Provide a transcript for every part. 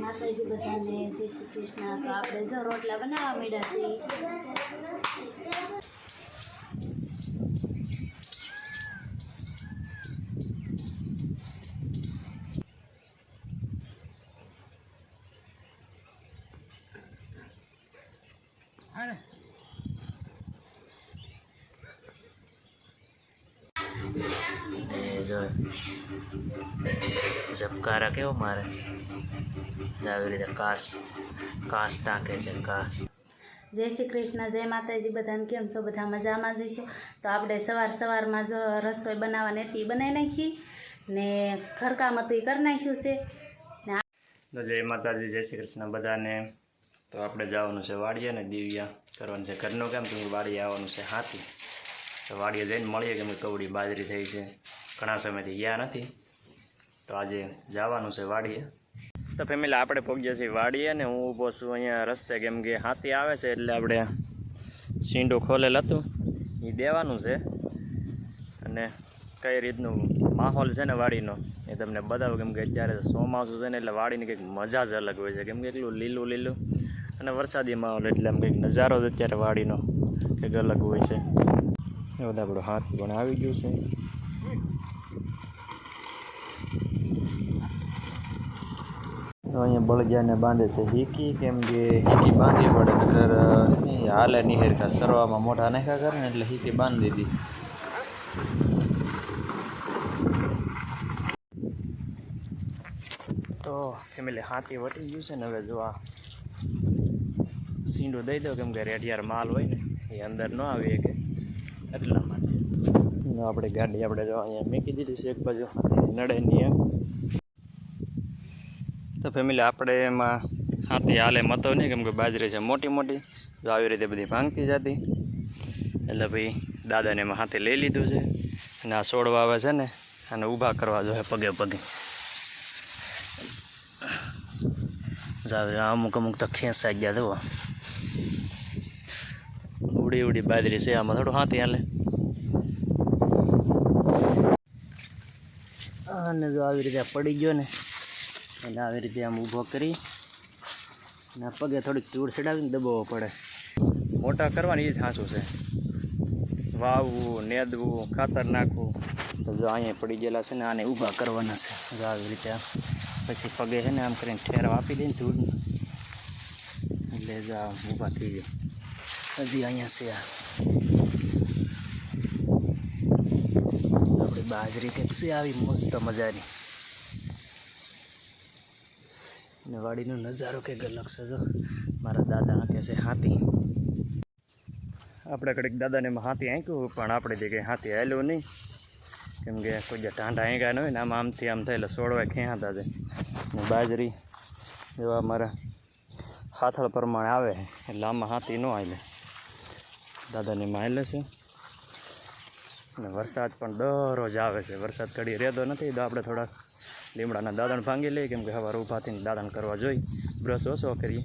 માતાજી બધાને જય શ્રી કૃષ્ણ। તો આપણે જો રોટલા બનાવવા માંડ્યા છીએ। ઝબકારા કેવો મારે આવી રીતે કાસ કાસ ટાંકે છે કાસ। જય શ્રી કૃષ્ણ, જય માતાજી બધાને। કેમ છો? બધા મજામાં જ હશો। તો આપણે સવારમાં જો રસોઈ બનાવવાની હતી એ બનાવી નાખી ને ઘરકામ હતું એ કરી નાખ્યું છે। તો જય માતાજી, જય શ્રી કૃષ્ણ બધાને। તો આપણે જવાનું છે વાડીએ ને દિવ્યા કરવાનું છે ઘરનું કામ। તો વાડીએ આવવાનું છે હાથી। તો વાડીએ જઈને મળીએ કેમ કે કવડી બાજરી થઈ છે, ઘણા સમયથી ગયા નથી। તો આજે જવાનું છે વાડીએ। તો ફેમિલી આપણે પહોંચ્યા છીએ વાડીએ ને હું ઊભો છું અહીંયા રસ્તે કેમ કે હાથી આવે છે એટલે આપણે સીંડું ખોલેલ હતું એ દેવાનું છે અને કઈ રીતનું માહોલ છે ને વાડીનો એ તમને બતાવું કેમ કે અત્યારે ચોમાસું છે ને એટલે વાડીની કંઈક મજા જ અલગ હોય છે કેમ કે એટલું લીલું લીલું અને વરસાદી માહોલ એટલે આમ કંઈક નજારો જ અત્યારે વાડીનો કંઈક અલગ હોય છે। એ બધા આપણું હાથી પણ આવી ગયું છે। અહીંયા બળજાને બાંધે છે હીકી કેમ કે હીકી બાંધવી પડે નકર હાલે નિહેરકા સરવામાં મોઢા નાખ્યા કરે ને એટલે હીકી બાંધી દીધી। તો ફેમિલી હાથી વટી ગયું છે ને હવે જો આ સીંડું દઈ દો કેમ કે રેડિયાર માલ હોય ને એ અંદર ન આવી કે એટલા માટે આપણી ગાડી આપણે જો અહીંયા મૂકી દીધી છે એક બાજુ નડે નહીં એમ। તો ફેમિલી આપણે એમાં હાથી હાલે મતો નહીં કેમ કે બાજરી છે મોટી મોટી તો આવી રીતે બધી ભાંગતી જતી એટલે ભાઈ દાદાને એમાં હાથી લઈ લીધું છે અને આ છોડવા આવે છે ને અને ઊભા કરવા જોઈએ પગે પગે જાવ અમુક અમુક તો ખેંચાઈ ગયા જુઓ ઉડી ઉડી બાજરી છે આમાં થોડું હાથી હાલે અને જો આવી રીતે પડી ગયો ને એટલે આવી રીતે આમ ઊભો કરી અને પગે થોડીક ધૂળ ચડાવીને દબાવવો પડે। મોટા કરવાની એ જ હાંસું છે, વાવવું નેદવું ખાતર નાખવું તો જો અહીંયા પડી ગયેલા છે ને આને ઊભા કરવાના છે જો આવી રીતે પછી પગે છે ને આમ કરીને ઠેરવા આપી દે ને ધૂળ એટલે જો આમ ઊભા થઈ જાય। હજી અહીંયા છે આપણી બાજરી કંઈક છે આવી મસ્ત મજાની અને વાડીનો નજારો કંઈક અલગ છે। જો મારા દાદા હાંકે છે હાથી। આપણે કડીક દાદાને એમાં હાથી હાંક્યું પણ આપણે જે કંઈ હાથી હાલ્યું નહીં કેમ કે કોઈ જે ટાંડા હાંક્યા ન હોય ને આમાં આમથી આમ થાય એટલે છોડવા ખેંચાતા છે ને બાજરી જેવા મારા હાથળ પ્રમાણે આવે એટલે આમાં હાથી ન હાલે દાદાને એમાં હાલે છે। અને વરસાદ પણ દરરોજ આવે છે, વરસાદ ઘડી રહેતો નથી તો આપણે થોડાક લીમડાના દાદણ ભાંગી લઈએ કેમ કે સવારે ઊભા થઈને દાદણ કરવા જોઈએ, બ્રશ ઓછો કરીએ।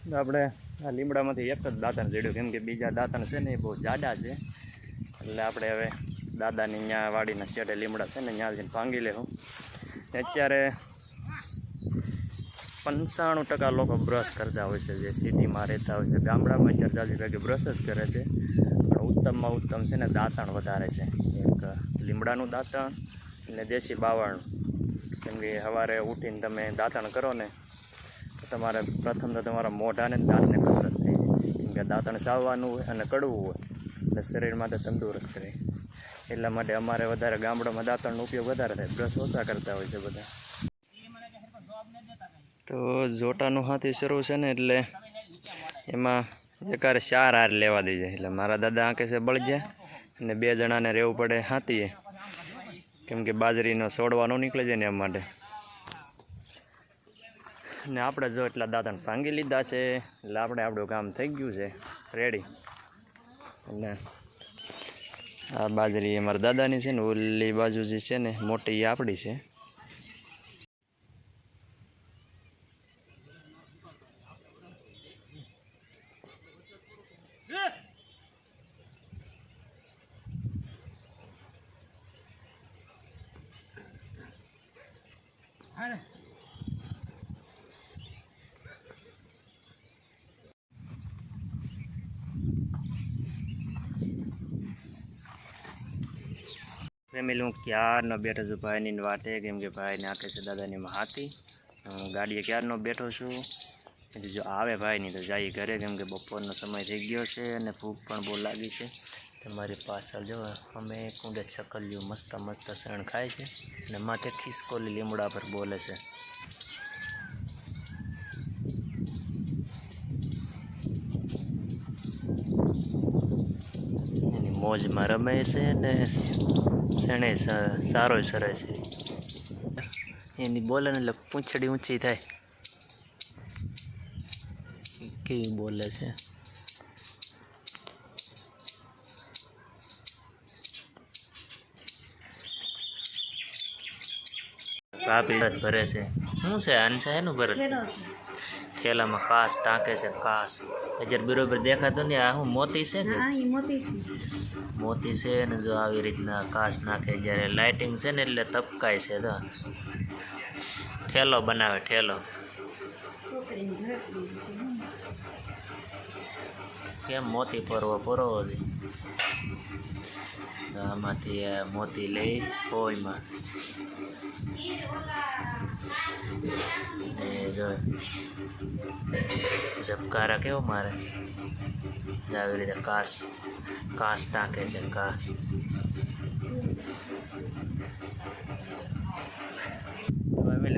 તો આપણે આ લીમડામાંથી એક જ દાંતણ જડ્યું કેમ કે બીજા દાંતણ છે ને એ બહુ જાડા છે એટલે આપણે હવે દાદાની ત્યાં વાડીના શેઢે લીમડા છે ને ત્યાં જઈને ભાંગી લેવું। અત્યારે 95% લોકો બ્રશ કરતા હોય છે જે સિટીમાં રહેતા હોય છે, ગામડામાં અત્યારે જાજી ભાગે બ્રશ જ કરે છે પણ ઉત્તમમાં ઉત્તમ છે ને દાંતણ વધારે છે, એક લીમડાનું દાંતણ અને દેશી બાવળનું કેમ કે સવારે ઉઠીને તમે દાંતણ કરો ને તો તમારે પ્રથમ તો તમારા મોઢાને દાંતને કસરત થઈ જાય કેમ કે દાંતણ ચાવવાનું હોય અને કડવું હોય એટલે શરીર માટે તંદુરસ્ત રહે એટલા માટે અમારે વધારે ગામડામાં દાંતણનો ઉપયોગ વધારે થાય, બ્રશ ઓછા કરતા હોય છે બધા। તો જોટાનું હાથી શરૂ છે ને એટલે એમાં એકારે 4 હાર લેવા દઈ જાય એટલે મારા દાદા આંકે છે બળજ્યા અને 2 જણાને રહેવું પડે હાથીએ કેમ કે બાજરીનો છોડવા ન નીકળે જાય ને એમ માટે। ને આપણે જો એટલા દાંતણ ભાંગી લીધા છે એટલે આપણું કામ થઈ ગયું છે રેડી। અને આ બાજરી અમારા દાદાની છે ને ઓલી બાજુ જે છે ને મોટી એ આપણી છે। ફેમિલી હું ક્યારનો બેઠો છું ભાઈની વાટે, કેમ કે ભાઈને આપે છે દાદાની હાથી. ગાડીએ ક્યારનો બેઠો છું. જો આવે ભાઈ નહીં તો જઈએ ઘરે, કેમ કે બપોરનો સમય થઈ ગયો છે અને ભૂખ પણ બહુ લાગી છે. તમારી પાછળ જો અમે કુંડે ચકલિયું મસ્ત મસ્ત શણ ખાય છે અને માથે ખિસકોલી લીમડા પર બોલે છે. એની મોજમાં રમે છે ને શણે સારો સરે છે. એની બોલે ને એટલે પૂંછડી ઊંચી થાય, કેવી બોલે છે. ભાભી ભરે છે. શું છે અંશ એનું ભરે? ઠેલામાં કાસ ટાંકે છે. કાસ અત્યારે બરોબર દેખાતો ને. આ શું મોતી છે કે? મોતી છે ને જો આવી રીતના કાસ નાખે જ્યારે લાઇટિંગ છે ને એટલે તપકાય છે. તો ઠેલો બનાવે, ઠેલો. કેમ મોતી પરોવો હતી. આમાંથી મોતી લઈ કોઈમાં જો ઝબકારા કેવો મારે. આવી રીતે કાસ ટાંકે છે. કાસ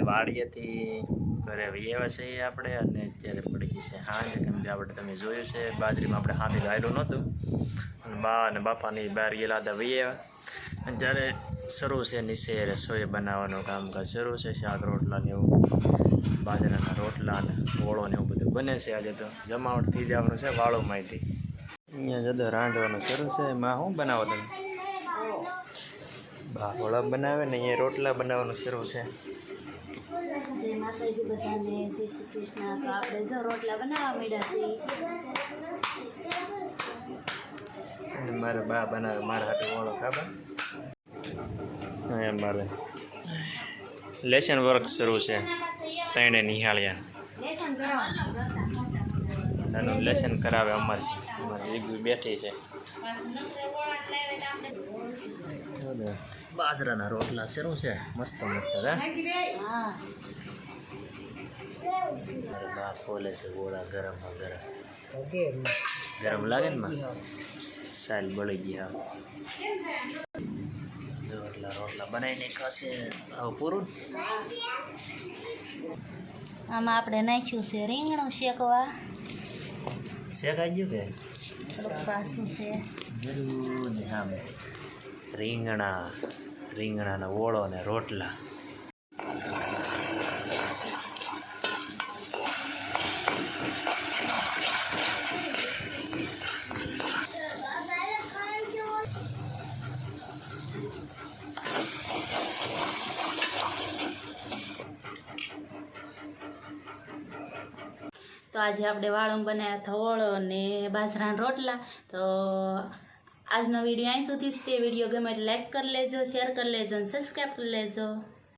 વાડીએથી ઘરે આવ્યા છીએ આપણે, અને અત્યારે પડી ગઈ છે સાંજ. કેમ કે આપણે તમે જોયું છે બાજરીમાં આપણે હાથી ગાયેલું નહોતું, અને બા અને બાપાની બહાર ગયેલા હતા આવ્યા. અને જ્યારે શરૂ છે નીચે રસોઈ બનાવવાનું કામકાજ શરૂ છે. શાક રોટલા ને એવું, બાજરાના રોટલા ને ઓળો ને એવું બધું બને છે. આજે તો જમાવટ થઈ જવાનું છે વાળોમાંથી. અહીંયા જતો રાંધવાનું શરૂ છે. એમાં શું બનાવો તમે? બા ઓળા બનાવે ને અહીંયા રોટલા બનાવવાનું શરૂ છે. જય માતાજી બધાને, જય શ્રી કૃષ્ણ. તો આપણે જો રોટલા બનાવવા માંડ્યા છીએ. મારે બા બનાવે મારા હાથે ઓળો ખાવા. અહીંયા મારે લેસન વર્ક શરૂ છે. ત્રણે નિહાળ્યા એનું લેસન કરાવે અમારથી. અમારી જીગુ બેઠી છે. બાજરાના રોટલા શરૂ છે મસ્ત મસ્ત. હા, મારે બા ખોલે છે ગોળા ગરમ ગરમ લાગે ને માં સાલ બળી ગયા. રોટલા બનાવીને ખાશે. હવે પૂરું. આમાં આપણે નાખ્યું છે રીંગણું શેકવા. શેકાઈ ગયું કે થોડુંક પાછું છે. જરૂર ને. હા, રીંગણાના ઓળો ને રોટલા. તો આજે આપણે વાળંગ બનાવ્યા હતા ઓળો ને બાજરાના રોટલા. તો આજનો વિડીયો અહીં સુધી જ. તે વિડીયો ગમે તો લાઈક કરી લેજો, શેર કરી લેજો અને સબસ્ક્રાઈબ કરી લેજો.